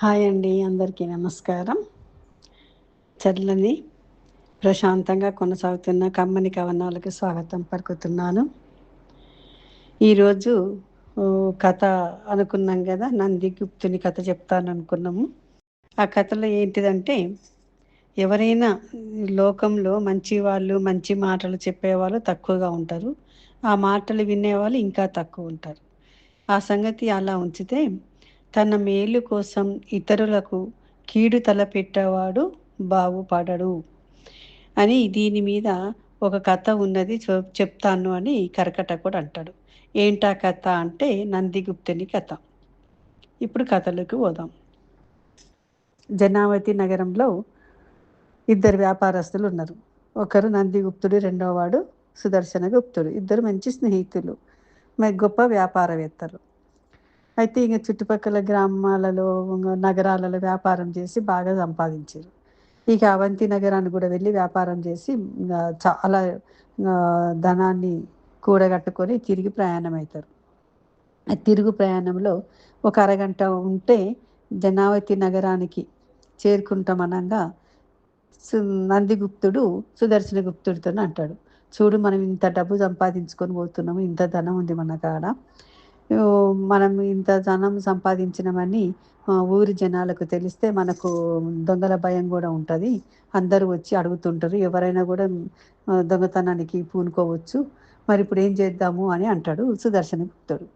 Hi అండి, అందరికీ నమస్కారం. చల్లని ప్రశాంతంగా కొనసాగుతున్న కమ్మని కవనాలకు స్వాగతం పలుకుతున్నాను. ఈరోజు కథ అనుకున్నాం కదా, నందిగుప్తుని కథ చెప్తాను అనుకున్నాము. ఆ కథలో ఏంటిదంటే, ఎవరైనా లోకంలో మంచి వాళ్ళు, మంచి మాటలు చెప్పేవాళ్ళు తక్కువగా ఉంటారు. ఆ మాటలు వినేవాళ్ళు ఇంకా తక్కువ ఉంటారు. ఆ సంగతి అలా ఉంచితే, తన మేలు కోసం ఇతరులకు కీడు తలపెట్టేవాడు బాగుపడడు అని దీని మీద ఒక కథ ఉన్నది, చెప్తాను అని కర్కటకుడు అంటాడు. ఏంటా కథ అంటే నందిగుప్తుని కథ. ఇప్పుడు కథలోకి పోదాం. జనావతి నగరంలో ఇద్దరు వ్యాపారస్తులు ఉన్నారు. ఒకరు నందిగుప్తుడు, రెండో వాడు సుదర్శన గుప్తుడు. ఇద్దరు మంచి స్నేహితులు, మరి గొప్ప వ్యాపారవేత్తలు. అయితే ఇక చుట్టుపక్కల గ్రామాలలో, నగరాలలో వ్యాపారం చేసి బాగా సంపాదించారు. ఇక అవంతి నగరాన్ని కూడా వెళ్ళి వ్యాపారం చేసి చాలా ధనాన్ని కూడగట్టుకొని తిరిగి ప్రయాణం అవుతారు. తిరుగు ప్రయాణంలో ఒక అరగంట ఉంటే జనావతి నగరానికి చేరుకుంటామనగా నందిగుప్తుడు సుదర్శన గుప్తుడితో అంటాడు, చూడు, మనం ఇంత డబ్బు సంపాదించుకొని పోతున్నాము, ఇంత ధనం ఉంది మన కాడ, మనం ఇంత ధనం సంపాదించినామని ఊరి జనాలకు తెలిస్తే మనకు దొంగల భయం కూడా ఉంటుంది. అందరూ వచ్చి అడుగుతుంటారు, ఎవరైనా కూడా దొంగతనానికి పూనుకోవచ్చు. మరి ఇప్పుడు ఏం చేద్దాము అని అంటాడు సుదర్శన గుప్తుడు.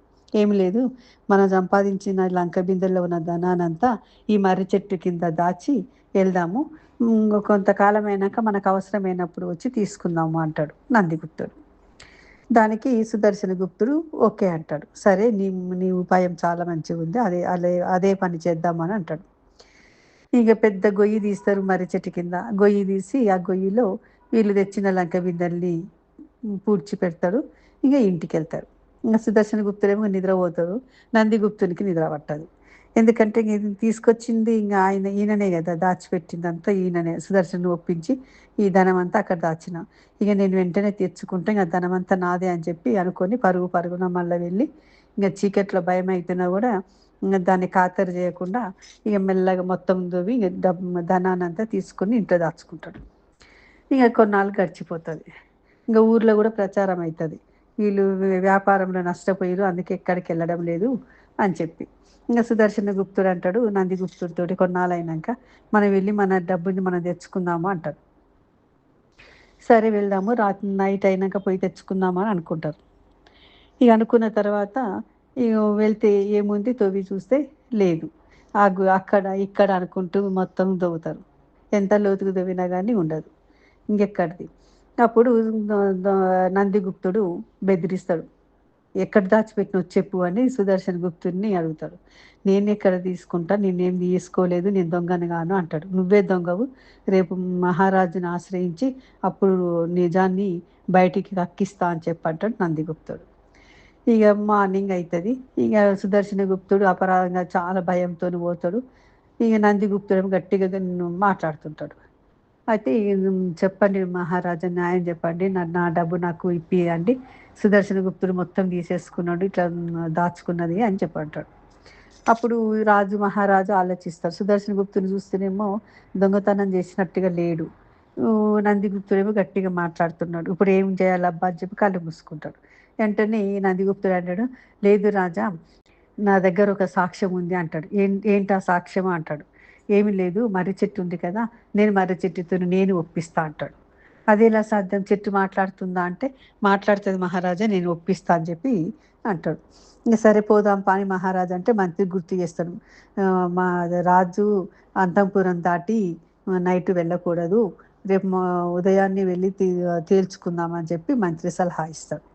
ఏమి లేదు, మనం సంపాదించిన లంక బిందెల్లో ఉన్న ధనానంతా ఈ మర్రి చెట్టు కింద దాచి వెళ్దాము, కొంతకాలం అయినాక మనకు అవసరమైనప్పుడు వచ్చి తీసుకుందాము అంటాడు నందిగుప్తుడు. దానికి సుదర్శన గుప్తుడు ఓకే అంటాడు. సరే, నీ ఉపాయం చాలా మంచిగా ఉంది, అదే పని చేద్దామని అంటాడు. ఇక పెద్ద గొయ్యి తీస్తారు మర్రి చెట్టు కింద. గొయ్యి తీసి ఆ గొయ్యిలో వీళ్ళు తెచ్చిన లంక బిందెల్ని పూడ్చి పెడతాడు. ఇక ఇంటికి వెళ్తారు. ఇంకా సుదర్శన గుప్తుడేమో నిద్రపోతాడు. నందిగుప్తునికి నిద్ర పట్టదు. ఎందుకంటే ఇది తీసుకొచ్చింది ఇంకా ఈయననే కదా, దాచిపెట్టిందంతా ఈయననే. సుదర్శను ఒప్పించి ఈ ధనం అంతా అక్కడ దాచిన, ఇక నేను వెంటనే తెచ్చుకుంటే ఇంకా ధనం అంతా నాదే అని చెప్పి అనుకొని పరుగున మళ్ళీ వెళ్ళి, ఇంకా చీకట్లో భయం అవుతున్నా కూడా ఇంకా దాన్ని ఖాతరు చేయకుండా ఇక మెల్లగా మొత్తం దువ్వి ధనానంతా తీసుకుని ఇంట్లో దాచుకుంటాడు. ఇక కొన్నాళ్ళు గడిచిపోతుంది. ఇంకా ఊర్లో కూడా ప్రచారం అవుతుంది, వీళ్ళు వ్యాపారంలో నష్టపోయారు, అందుకే ఎక్కడికి వెళ్ళడం లేదు అని చెప్పి. ఇంకా సుదర్శన గుప్తుడు అంటాడు నందిగుప్తుడితోటి, కొన్నాళ్ళు అయినాక మనం వెళ్ళి మన డబ్బుని మనం తెచ్చుకుందాము అంటాడు. సరే వెళ్దాము, రాత్రి నైట్ అయినాక పోయి తెచ్చుకుందాము అని అనుకుంటారు. ఇక అనుకున్న తర్వాత ఇక వెళ్తే ఏముంది, తవ్వి చూస్తే లేదు. అక్కడ ఇక్కడ అనుకుంటూ మొత్తం దవ్వుతారు. ఎంత లోతుకు దవ్వినా కానీ ఉండదు. ఇంకెక్కడిది. అప్పుడు నందిగుప్తుడు బెదిరిస్తాడు, ఎక్కడ దాచిపెట్టినో చెప్పు అని సుదర్శన గుప్తుడిని అడుగుతాడు. నేను ఎక్కడ తీసుకుంటా, నేనేం తీసుకోలేదు, నేను దొంగను గాను అంటాడు. నువ్వే దొంగవు, రేపు మహారాజుని ఆశ్రయించి అప్పుడు నిజాన్ని బయటికి కక్కిస్తా అని చెప్పంటాడు నందిగుప్తుడు. ఇక మార్నింగ్ అవుతుంది. ఇక సుదర్శన గుప్తుడు అపరాధంగా చాలా భయంతో పోతాడు. ఇక నందిగుప్తుడు గట్టిగా మాట్లాడుతుంటాడు. అయితే చెప్పండి మహారాజా, న్యాయం చెప్పండి, నా డబ్బు నాకు ఇప్పియండి, సుదర్శన గుప్తుడు మొత్తం తీసేసుకున్నాడు, ఇట్లా దాచుకున్నది అని చెప్పంటాడు. అప్పుడు రాజు మహారాజు ఆలోచిస్తారు. సుదర్శన గుప్తుని చూస్తేనేమో దొంగతనం చేసినట్టుగా లేడు, నందిగుప్తుడేమో గట్టిగా మాట్లాడుతున్నాడు. ఇప్పుడు ఏం చేయాలబ్బా అని చెప్పి కళ్ళు మూసుకుంటాడు. వెంటనే నందిగుప్తుడు అంటాడు, లేదు రాజా, నా దగ్గర ఒక సాక్ష్యం ఉంది అంటాడు. ఏంటా సాక్ష్యం అంటాడు. ఏమి లేదు, మర్రి చెట్టు ఉంది కదా, నేను మర్రి చెట్టుతో నేను ఒప్పిస్తా అంటాడు. అదేలా సాధ్యం, చెట్టు మాట్లాడుతుందా అంటే, మాట్లాడుతుంది మహారాజా, నేను ఒప్పిస్తా అని చెప్పి అంటాడు. ఇంకా సరే పోదాం పాని మహారాజా అంటే మంత్రి గుర్తు చేస్తాడు. మా రాజు అంతఃపురం దాటి నైట్ వెళ్ళకూడదు, రేపు ఉదయాన్నే వెళ్ళి తేల్చుకుందామని చెప్పి మంత్రి సలహా ఇస్తాడు.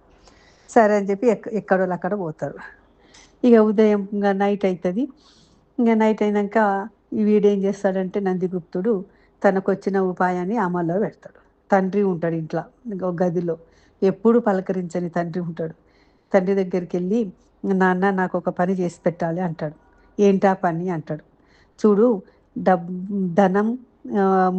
సరే అని చెప్పి ఎక్కడోళ్ళు అక్కడ పోతారు. ఇక ఉదయం ఇంకా నైట్ అవుతుంది. ఇంకా నైట్ అయినాక వీడేం చేస్తాడంటే నందిగుప్తుడు తనకు వచ్చిన ఉపాయాన్ని అమల్లో పెడతాడు. తండ్రి ఉంటాడు ఇంట్లో ఒక గదిలో, ఎప్పుడు పలకరించని తండ్రి ఉంటాడు. తండ్రి దగ్గరికి వెళ్ళి, నాన్న నాకు ఒక పని చేసి పెట్టాలి అంటాడు. ఏంటా పని అంటాడు. చూడు, ధనం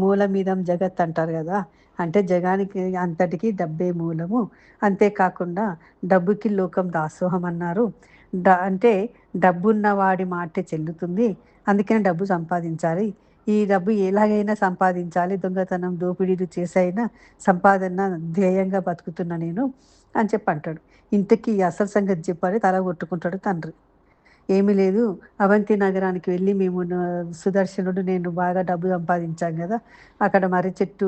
మూలమిదం జగత్ అంటారు కదా, అంటే జగానికి అంతటికి డబ్బే మూలము, అంతేకాకుండా డబ్బుకి లోకం దాసోహం అన్నారు. అంటే డబ్బున్న వాడి మాటే చెల్లుతుంది, అందుకనే డబ్బు సంపాదించాలి. ఈ డబ్బు ఎలాగైనా సంపాదించాలి. దొంగతనం, దోపిడీలు చేసైనా సంపాదన ధ్యేయంగా బతుకుతున్నా నేను అని చెప్పి అంటాడు. ఇంతకీ అసలు సంగతి చెప్పని తల కొట్టుకుంటాడు తండ్రి. ఏమీ లేదు. అవంతి నగరానికి వెళ్ళి మేము సుదర్శనుడు, నేను బాగా డబ్బు సంపాదించాం గదా! అక్కడ మర్రి చెట్టు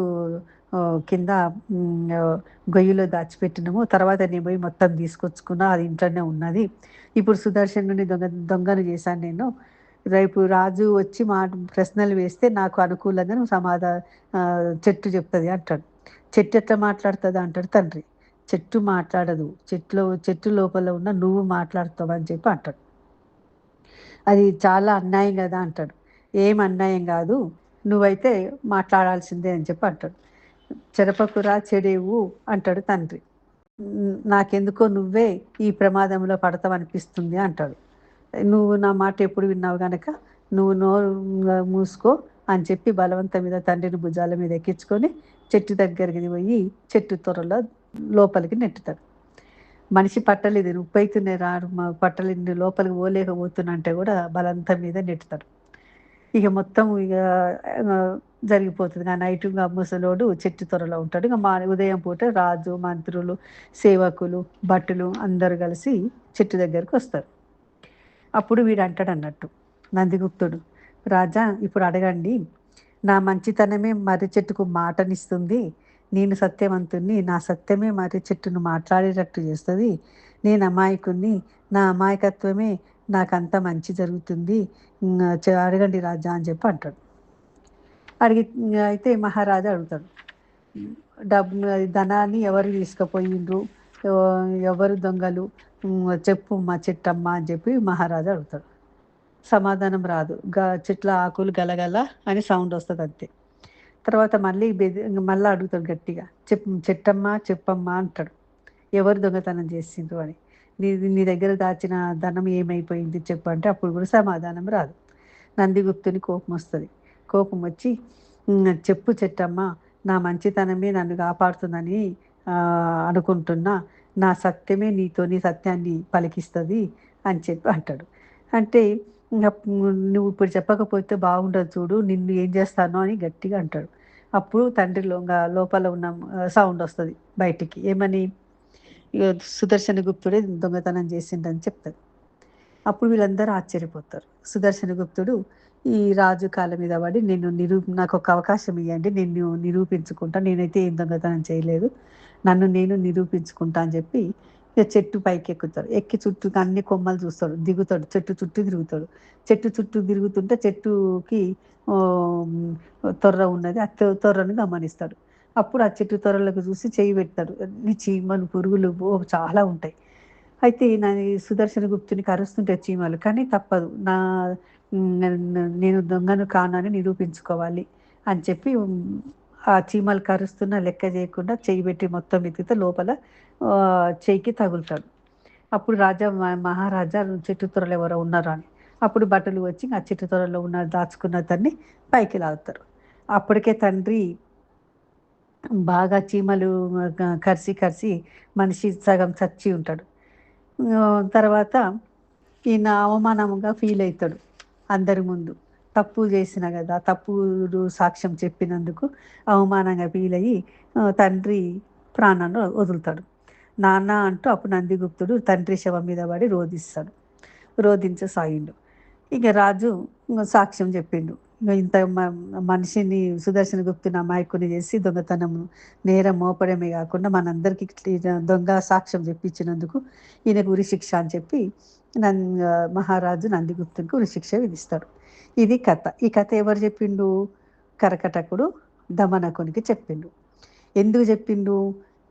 కింద గొయ్యిలో దాచిపెట్టినాము. తర్వాత నేను పోయి మొత్తం తీసుకొచ్చుకున్నా. అది ఇంట్లోనే ఉన్నది. ఇప్పుడు సుదర్శనుడిని దొంగను చేశాను నేను. రేపు రాజు వచ్చి ప్రశ్నలు వేస్తే నాకు అనుకూలంగా నువ్వు చెట్టు చెప్తది అంటాడు. చెట్టు ఎట్లా మాట్లాడుతదా అంటాడు తండ్రి. చెట్టు మాట్లాడదు. చెట్టు లోపల ఉన్న నువ్వు మాట్లాడుతావు అని చెప్పి అంటాడు. అది చాలా అన్యాయం గదా అంటాడు. ఏం అన్యాయం గాదు. నువ్వైతే మాట్లాడాల్సిందే అని చెప్పి అంటాడు. చెరపకురా చెడేవు అంటాడు తండ్రి. నాకెందుకో నువ్వే ఈ ప్రమాదంలో పడతావనిపిస్తుంది అంటాడు. నువ్వు నా మాట ఎప్పుడు విన్నావు గనక నువ్వు నోరు మూసుకో అని చెప్పి బలవంతం మీద తండ్రిని భుజాల మీద ఎక్కించుకొని చెట్టు దగ్గరికి పోయి చెట్టు త్వరలో లోపలికి నెట్టుతాడు. మనిషి పట్టలేదు. ఉప్పైతూనే రాడు పట్టలేని లోపలికి పోలేకపోతున్నా అంటే కూడా బలంతం మీద నెట్టుతాడు. ఇక మొత్తం జరిగిపోతుంది. ఆ నైటు ముసలోడు చెట్టు త్వరలో ఉంటాడు. ఉదయం పూట రాజు, మంత్రులు, సేవకులు, భటులు అందరూ కలిసి చెట్టు దగ్గరికి వస్తారు. అప్పుడు వీడు అంటాడన్నట్టు నందిగుప్తుడు, రాజా ఇప్పుడు అడగండి, నా మంచితనమే మర్రి చెట్టుకు మాటనిస్తుంది. నేను సత్యవంతుణ్ణి, నా సత్యమే మర్రి చెట్టును మాట్లాడేటట్టు చేస్తుంది. నేను అమాయకుణ్ణి, నా అమాయకత్వమే నాకంత మంచి జరుగుతుంది. అడగండి రాజా అని చెప్పి అంటాడు. అయితే మహారాజా అడుగుతాడు, డబ్బు ధనాన్ని ఎవరు తీసుకుపోయిండ్రు, ఎవరు దొంగలు, చెప్పు మా చెట్టమ్మ అని చెప్పి మహారాజా అడుగుతాడు. సమాధానం రాదు. చెట్ల ఆకులు గలగల అని సౌండ్ వస్తుంది అంతే. తర్వాత మళ్ళీ అడుగుతాడు గట్టిగా, చెట్టమ్మా చెప్పమ్మా అంటాడు. ఎవరు దొంగతనం చేసిండ్రు అని. నీ దగ్గర దాచిన ధనం ఏమైపోయింది చెప్పు అంటే అప్పుడు కూడా సమాధానం రాదు. నందిగుప్తుని కోపం వస్తుంది. కోపం వచ్చి, చెప్పు చెట్టమ్మ, నా మంచితనమే నన్ను కాపాడుతుందని అనుకుంటున్నా. నా సత్యమే నీ సత్యాన్ని పలికిస్తుంది అని చెప్పి అంటాడు. అంటే నువ్వు ఇప్పుడు చెప్పకపోతే బాగుండదు చూడు, నిన్ను ఏం చేస్తానో అని గట్టిగా అంటాడు. అప్పుడు తండ్రి లోపల ఉన్న సౌండ్ వస్తుంది బయటికి. ఏమని? సుదర్శన గుప్తుడే దొంగతనం చేసిండని చెప్తాడు. అప్పుడు వీళ్ళందరూ ఆశ్చర్యపోతారు. సుదర్శన గుప్తుడు ఈ రాజు కాళ్ళ మీద పడి, నాకు ఒక అవకాశం ఇవ్వండి, నేను నిరూపించుకుంటా, నేనైతే ఏం దొంగతనం చేయలేదు, నన్ను నేను నిరూపించుకుంటా అని చెప్పి ఇక చెట్టు పైకి ఎక్కుతాడు. ఎక్కి చుట్టూ అన్ని కొమ్మలు చూస్తాడు, దిగుతాడు, చెట్టు చుట్టూ తిరుగుతాడు. చెట్టు చుట్టూ తిరుగుతుంటే చెట్టుకి తొర్ర ఉన్నది. ఆ తొర్రను గమనిస్తాడు. అప్పుడు ఆ చెట్టు తొర్రలకు చూసి చేయి పెడతాడు. అన్ని చీమలు, పురుగులు చాలా ఉంటాయి. అయితే సుదర్శన గుప్తుని కరుస్తుంటే చీమలు, కానీ తప్పదు, నేను దొంగను కానని నిరూపించుకోవాలి అని చెప్పి ఆ చీమలు కరుస్తున్న లెక్క చేయకుండా చెయ్యి పెట్టి మొత్తం ఎత్తితే లోపల చెయ్యికి తగులుతాడు. అప్పుడు మహారాజా చెట్టు త్వరలో ఎవరో ఉన్నారా అని. అప్పుడు బట్టలు వచ్చి ఆ చెట్టు త్వరలో దాచుకున్న తన్ని పైకి లాగుతారు. అప్పటికే తండ్రి బాగా చీమలు కరిసి మనిషి సగం చచ్చి ఉంటాడు. తర్వాత ఈయన అవమానంగా ఫీల్ అవుతాడు అందరి ముందు. తప్పు చేసిన కదా, తప్పుడు సాక్ష్యం చెప్పినందుకు అవమానంగా ఫీల్ అయ్యి తండ్రి ప్రాణాన్ని వదులుతాడు. నాన్న అంటూ అప్పుడు నందిగుప్తుడు తండ్రి శవం మీద పడి రోధించసాగిండు. ఇక రాజు సాక్ష్యం చెప్పిండు. ఇంత మనిషిని సుదర్శన గుప్తుని అమాయకుని చేసి దొంగతనం నేరం మోపడమే కాకుండా మనందరికీ దొంగ సాక్ష్యం చెప్పించినందుకు ఈయనకు ఉరిశిక్ష అని చెప్పి మహారాజు నందిగుప్తునికి ఉరిశిక్ష విధిస్తాడు. ఇది కథ. ఈ కథ ఎవరు చెప్పిండు? కరకటకుడు దమనకునికి చెప్పిండు. ఎందుకు చెప్పిండు?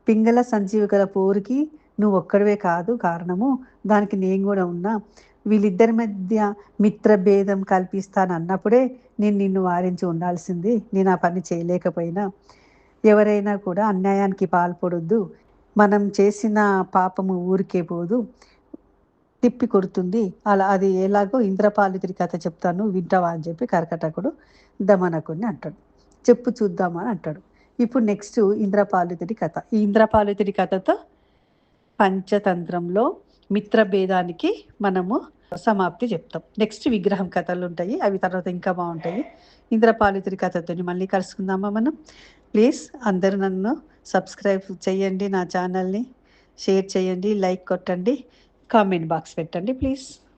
పింగళ సంజీవికల పోరుకి నువ్వు ఒక్కడివే కాదు కారణము, దానికి నేను కూడా ఉన్నా. వీళ్ళిద్దరి మధ్య మిత్రభేదం కల్పిస్తాను అన్నప్పుడే నేను నిన్ను వారించి ఉండాల్సింది. నేను ఆ పని చేయలేకపోయినా. ఎవరైనా కూడా అన్యాయానికి పాల్పడొద్దు. మనం చేసిన పాపము ఊరికే పోదు, తిప్పి కొడుతుంది. అది ఎలాగో ఇంద్రపాలితుడి కథ చెప్తాను, వింటావా అని చెప్పి కర్కటకుడు దమనకుడిని అంటాడు. చెప్పు చూద్దామని అంటాడు. ఇప్పుడు నెక్స్ట్ ఇంద్రపాలితుడి కథ. ఈ ఇంద్రపాలితుడి కథతో పంచతంత్రంలో మిత్ర భేదానికి మనము సమాప్తి చెప్తాం. నెక్స్ట్ విగ్రహం కథలు ఉంటాయి, అవి తర్వాత ఇంకా బాగుంటాయి. ఇంద్రపాలితుడి కథతో మళ్ళీ కలుసుకుందామా మనం. ప్లీజ్ అందరూ నన్ను సబ్స్క్రైబ్ చేయండి, నా ఛానల్ని షేర్ చేయండి, లైక్ కొట్టండి, కామెంట్ బాక్స్ పెట్టండి ప్లీజ్.